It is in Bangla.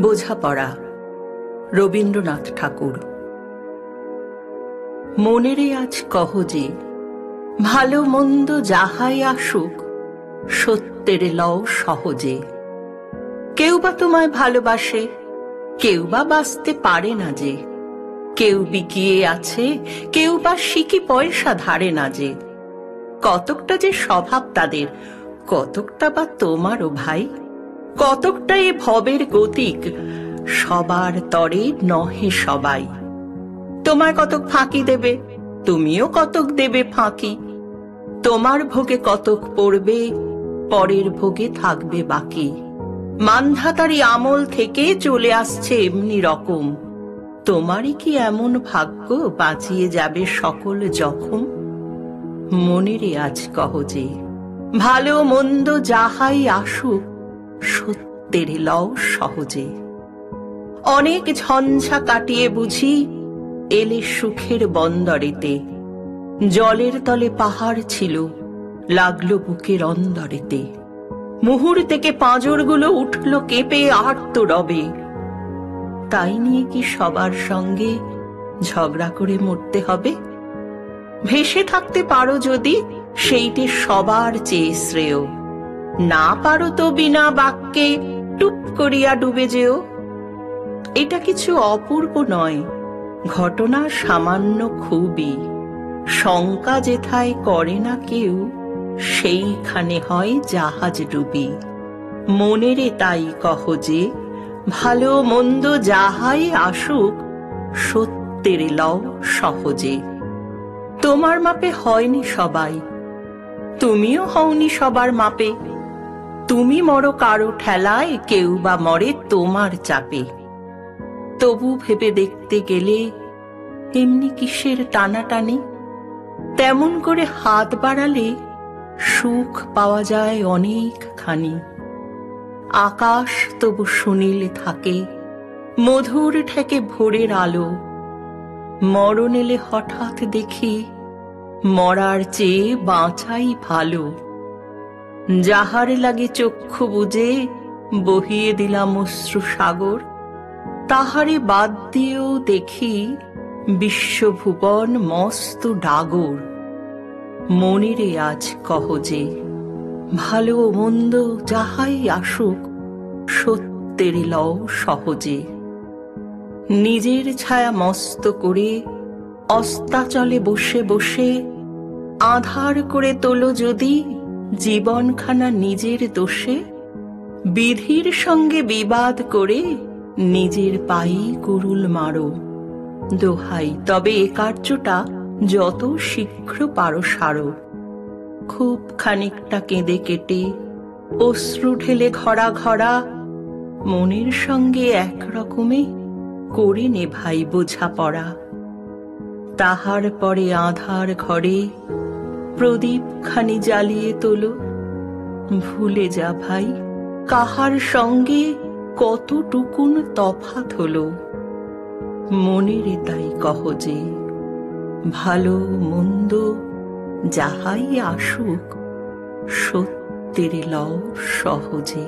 বোঝাপড়া, রবীন্দ্রনাথ ঠাকুর। মনেরে আজ কহ যে, ভালো মন্দ যাহাই আসুক, সত্যের লও সহজে। কেউ বা তোমায় ভালোবাসে, কেউ বা বাঁচতে পারে না যে। কেউ বিকিয়ে আছে, কেউ বা সিকি পয়সা ধারে না যে। কতকটা যে স্বভাব তাদের, কতকটা বা তোমারও ভাই। কতকটা এ ভবের গতিক, সবার তরে নহে সবাই। তোমার কতক ফাঁকি দেবে, তুমিও কতক দেবে ফাঁকি। তোমার ভোগে কতক পড়বে, পরের ভোগে থাকবে বাকি। মানধাতারি আমল থেকে চলে আসছে এমনি রকম। তোমারই কি এমন ভাগ্য বাঁচিয়ে যাবে সকল জখম? মনেরে আজ কহ যে, ভালো মন্দ যাহাই আসুক, সত্যের লও সহজে। অনেক ঝঞ্ঝা কাটিয়ে বুঝি এলে সুখের বন্দরেতে। জলের তলে পাহাড় ছিল, লাগলো বুকের অন্দরেতে। মুহূর্তে পাঁজরগুলো উঠল কেঁপে আর্ত রবে। তাই নিয়ে কি সবার সঙ্গে ঝগড়া করে মরতে হবে? ভেসে থাকতে পারো যদি, সেইটে সবার চেয়ে শ্রেয়। না পারো তো বিনা বাক্যে টুপ করিয়া ডুবে যেও। এটা কিছু অপূর্ব নয়, ঘটনা সামান্য খুবই। শঙ্কা যেথায় করে না কেউ, সেইখানে হয় জাহাজ ডুবি। মনেরে তাই কহ যে, ভালো মন্দ যাহাই আসুক, সত্যের লও সহজে। তোমার মাপে হয়নি সবাই, তুমিও হওনি সবার মাপে। তুমি মরো কারো ঠেলায়, কেউ বা মরে তোমার চাপে। তবু ভেবে দেখতে গেলে এমনি কিসের টানাটানি? তেমন করে হাত বাড়ালে সুখ পাওয়া যায় অনেকখানি। আকাশ তবু সুনীল থাকে, মধুর ঠেকে ভোরের আলো। মরণ এলে হঠাৎ দেখি, মরার চেয়ে বাঁচাই ভালো। যাহার লাগে চক্ষু বুজে বহিয়ে দিলাম অশ্রু সাগর, তাহারে বাদ দিয়েও দেখি বিশ্বভুবন মস্ত ডাগর। মনেরে আজ কহ যে, ভালো মন্দ যাহাই আসুক, সত্যের লও সহজে। নিজের ছায়া মস্ত করে অস্তাচলে বসে বসে আঁধার করে তোলো যদি জীবনখানা নিজের দোষে। বিধির সঙ্গে বিবাদ করে নিজের পায়ে কুরুল মারো। দোহাই তবে এ কার্যটা যত শীঘ্র পারো সারো। খুব খানিকটা কেঁদে কেটে অশ্রু ঢেলে ঘরা ঘরা, মনের সঙ্গে একরকমে করে নে ভাই বোঝাপড়া। তাহার পরে আঁধার ঘরে প্রদীপ খানি জ্বালিয়ে তোলো। ভুলে যা ভাই, কাহার সঙ্গে কতটুকুন তফাৎ হলো। মনেরে তাই কহ যে, ভালো মন্দ যাহাই আসুক, সত্যের লও সহজে।